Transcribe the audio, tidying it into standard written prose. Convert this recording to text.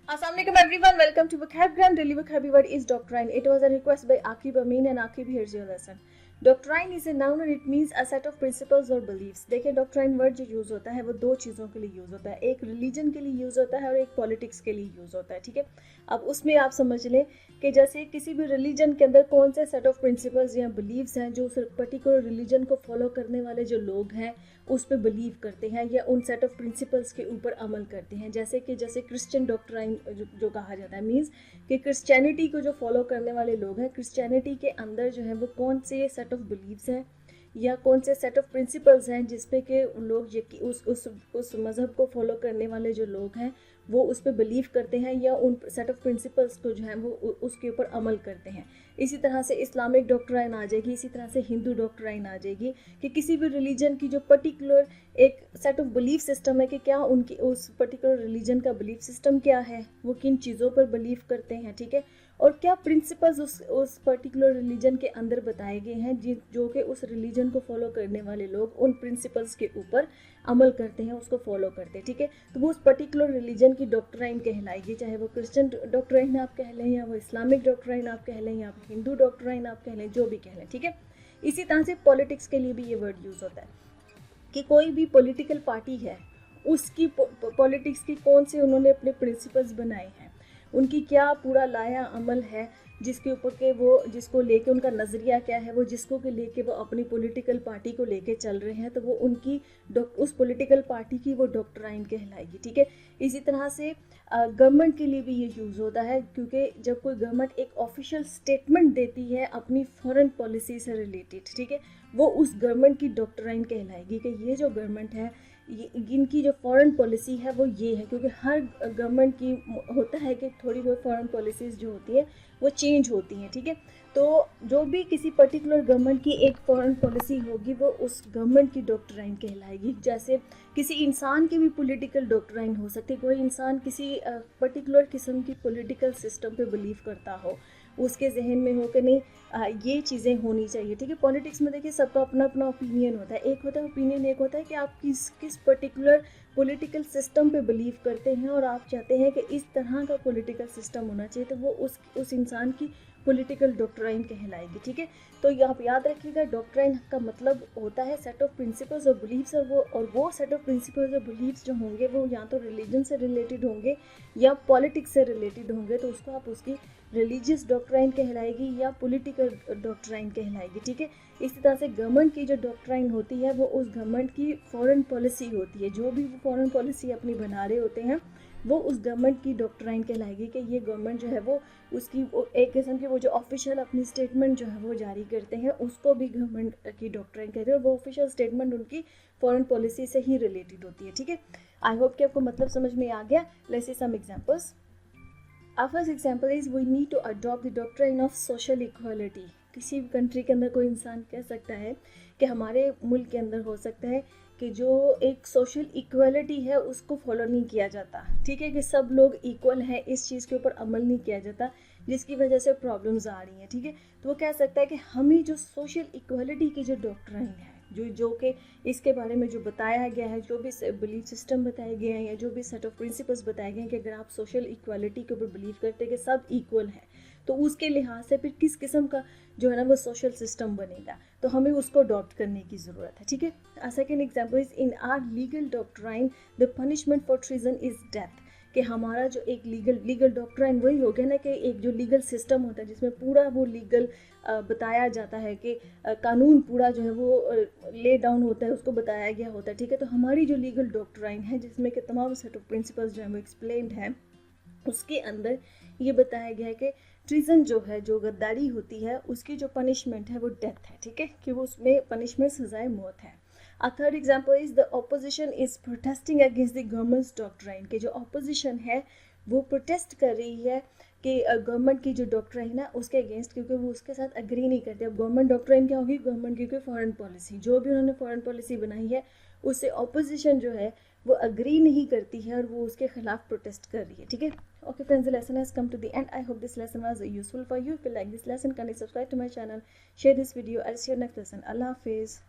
Assalamualaikum everyone, welcome to Vocabgram. Daily vocabulary word is doctrine. It was a request by Akib Amin and Akib, here's your lesson. Doctrine is a noun and it means a set of principles or beliefs. देखिए doctrine word जो use होता है वो दो चीज़ों के लिए use होता है, एक रिलीजन के लिए यूज होता है और एक पॉलिटिक्स के लिए यूज होता है, ठीक है। अब उसमें आप समझ लें कि जैसे किसी भी रिलीजन के अंदर कौन से सेट ऑफ प्रिंसिपल्स या बिलीव्स हैं जो उस पर्टिकुलर रिलीजन को फॉलो करने वाले जो लोग हैं उस पर बिलीव करते हैं या उन सेट ऑफ प्रिंसिपल्स के ऊपर अमल करते हैं। जैसे क्रिश्चियन डॉक्ट्राइन जो कहा जाता है, मीन्स कि क्रिश्चियनिटी को जो फॉलो करने वाले लोग हैं, क्रिश्चियनिटी के अंदर जो है वो कौन से सेट ऑफ बिलीव्स हैं या कौन से सेट ऑफ प्रिंसिपल्स हैं जिसपे के लोग उस मज़हब को फॉलो करने वाले जो लोग हैं वो उस पर बिलीव करते हैं या उन सेट ऑफ प्रिंसिपल्स को जो है वो उसके ऊपर अमल करते हैं। इसी तरह से इस्लामिक डॉक्ट्राइन आ जाएगी, इसी तरह से हिंदू डॉक्ट्राइन आ जाएगी कि किसी भी रिलीजन की जो पर्टिकुलर एक सेट ऑफ बिलीफ सिस्टम है कि क्या उनकी उस पर्टिकुलर रिलीजन का बिलीफ सिस्टम क्या है, वो किन चीज़ों पर बिलीव करते हैं, ठीक है, और क्या प्रिंसिपल्स उस पर्टिकुलर रिलीजन के अंदर बताए गए हैं जो कि उस रिलीजन को फॉलो करने वाले लोग उन प्रिंसिपल्स के ऊपर अमल करते हैं, उसको फॉलो करते हैं, ठीक है। तो वो उस पर्टिकुलर रिलीजन की डॉक्ट्राइन कहलाएगी, चाहे वो क्रिश्चियन डॉक्ट्राइन आप कह लें या वो इस्लामिक डॉक्ट्राइन आप कह लें या हिंदू डॉक्ट्राइन आप कह लें, जो भी कह लें, ठीक है। इसी तरह से पॉलिटिक्स के लिए भी ये वर्ड यूज़ होता है कि कोई भी पॉलिटिकल पार्टी है उसकी पॉलिटिक्स की कौन से उन्होंने अपने प्रिंसिपल्स बनाए हैं, उनकी क्या पूरा लाया अमल है जिसके ऊपर के वो जिसको लेके उनका नज़रिया क्या है, वो जिसको के लेके वो अपनी पॉलिटिकल पार्टी को लेके चल रहे हैं, तो वो उनकी उस पॉलिटिकल पार्टी की वो डॉक्ट्राइन कहलाएगी, ठीक है। इसी तरह से गवर्नमेंट के लिए भी ये यूज़ होता है क्योंकि जब कोई गवर्नमेंट एक ऑफिशियल स्टेटमेंट देती है अपनी फॉरेन पॉलिसी से रिलेटेड, ठीक है, वो उस गवर्नमेंट की डॉक्ट्राइन कहलाएगी कि ये जो गवर्नमेंट है इनकी जो फॉरेन पॉलिसी है वो ये है, क्योंकि हर गवर्नमेंट की होता है कि थोड़ी बहुत फॉरेन पॉलिसीज़ जो होती है वो चेंज होती हैं, ठीक है। तो जो भी किसी पर्टिकुलर गवर्नमेंट की एक फॉरेन पॉलिसी होगी वो उस गवर्नमेंट की डॉक्ट्राइन कहलाएगी। जैसे किसी इंसान की भी पॉलिटिकल डॉक्ट्राइन हो सकती है, कोई इंसान किसी पर्टिकुलर किस्म की पॉलिटिकल सिस्टम पे बिलीव करता हो, उसके जहन में हो कि नहीं ये चीज़ें होनी चाहिए, ठीक है। पॉलिटिक्स में देखिए सबका अपना अपना ओपिनियन होता है, एक होता है ओपिनियन, एक होता है कि आप किस पर्टिकुलर पॉलिटिकल सिस्टम पे बिलीव करते हैं और आप चाहते हैं कि इस तरह का पॉलिटिकल सिस्टम होना चाहिए, तो वो उस इंसान की पॉलिटिकल डॉक्ट्राइन कहलाएगी, ठीक है। तो आप याद रखिएगा डॉक्ट्राइन का मतलब होता है सेट ऑफ प्रिंसिपल्स और बिलीव्स, और वो सेट ऑफ प्रिंसिपल्स और बिलीव्स जो होंगे वो या तो रिलीजन से रिलेटेड होंगे या पॉलिटिक्स से रिलेटेड होंगे, तो उसको आप उसकी रिलीजियस डॉक्ट्राइन कहलाएगी या पॉलिटिकल डॉक्ट्राइन कहलाएगी, ठीक है। इसी तरह से गवर्नमेंट की जो डॉक्ट्राइन होती है वो उस गवर्नमेंट की फॉरेन पॉलिसी होती है, जो भी वो फॉरेन पॉलिसी अपनी बना रहे होते हैं वो उस गवर्नमेंट की डॉक्ट्राइन कहलाएगी कि ये गवर्नमेंट जो है वो उसकी एक किस्म की वो जो ऑफिशियल अपनी स्टेटमेंट जो है वो जारी करते हैं उसको भी गवर्नमेंट की डॉक्ट्राइन कहते हैं, और वो ऑफिशियल स्टेटमेंट उनकी फॉरेन पॉलिसी से ही रिलेटेड होती है, ठीक है। आई होप कि आपको मतलब समझ में आ गया। Let's see some examples. Our first example is we need to adopt the doctrine of social equality. किसी भी कंट्री के अंदर कोई इंसान कह सकता है कि हमारे मुल्क के अंदर हो सकता है कि जो एक सोशल इक्वलिटी है उसको फॉलो नहीं किया जाता, ठीक है, कि सब लोग इक्वल हैं, इस चीज़ के ऊपर अमल नहीं किया जाता जिसकी वजह से प्रॉब्लम्स आ रही हैं, ठीक है। तो वो कह सकता है कि हमें जो सोशल इक्वलिटी की जो डॉक्ट्राइन है जो कि इसके बारे में जो बताया गया है, जो भी बिलीफ सिस्टम बताए गए हैं या जो भी सेट ऑफ प्रिंसिपल्स बताए गए हैं कि अगर आप सोशल इक्वालिटी के ऊपर बिलीव करते हैं कि सब इक्वल हैं तो उसके लिहाज से फिर किस किस्म का जो है ना वो सोशल सिस्टम बनेगा, तो हमें उसको अडॉप्ट करने की ज़रूरत है, ठीक है। Second example is in are legal doctrine the punishment for treason is death, कि हमारा जो एक लीगल डॉक्ट्राइन वही हो गया ना कि एक जो लीगल सिस्टम होता है जिसमें पूरा वो लीगल बताया जाता है कि कानून पूरा जो है वो ले डाउन होता है, उसको बताया गया होता है, ठीक है। तो हमारी जो लीगल डॉक्ट्राइन है जिसमें कि तमाम सेट ऑफ प्रिंसिपल्स जो है वो एक्सप्लेन्ड है, उसके अंदर ये बताया गया है कि ट्रीजन जो है, जो गद्दारी होती है, उसकी जो पनिशमेंट है वो डेथ है, ठीक है, कि वो उसमें पनिशमेंट सजाए मौत है। A third example is the opposition is protesting against the government's doctrine, कि जो opposition है वो प्रोटेस्ट कर रही है कि गवर्नमेंट की जो डॉक्ट्राइन है उसके अगेंस्ट, क्योंकि वो उसके साथ अग्री नहीं करते। अब गवर्नमेंट डॉक्ट्राइन क्या होगी, गवर्नमेंट की कोई फॉरेन पॉलिसी, जो भी उन्होंने फॉरेन पॉलिसी बनाई है उससे ऑपोजिशन जो है वो अग्री नहीं करती है और वो उसके खिलाफ प्रोटेस्ट कर रही है, ठीक है। Okay friends, the lesson has come to the end. I hope this lesson was useful for you. If you like this lesson, kindly subscribe to my channel, share this video. I'll see you next lesson. Allah Hafiz.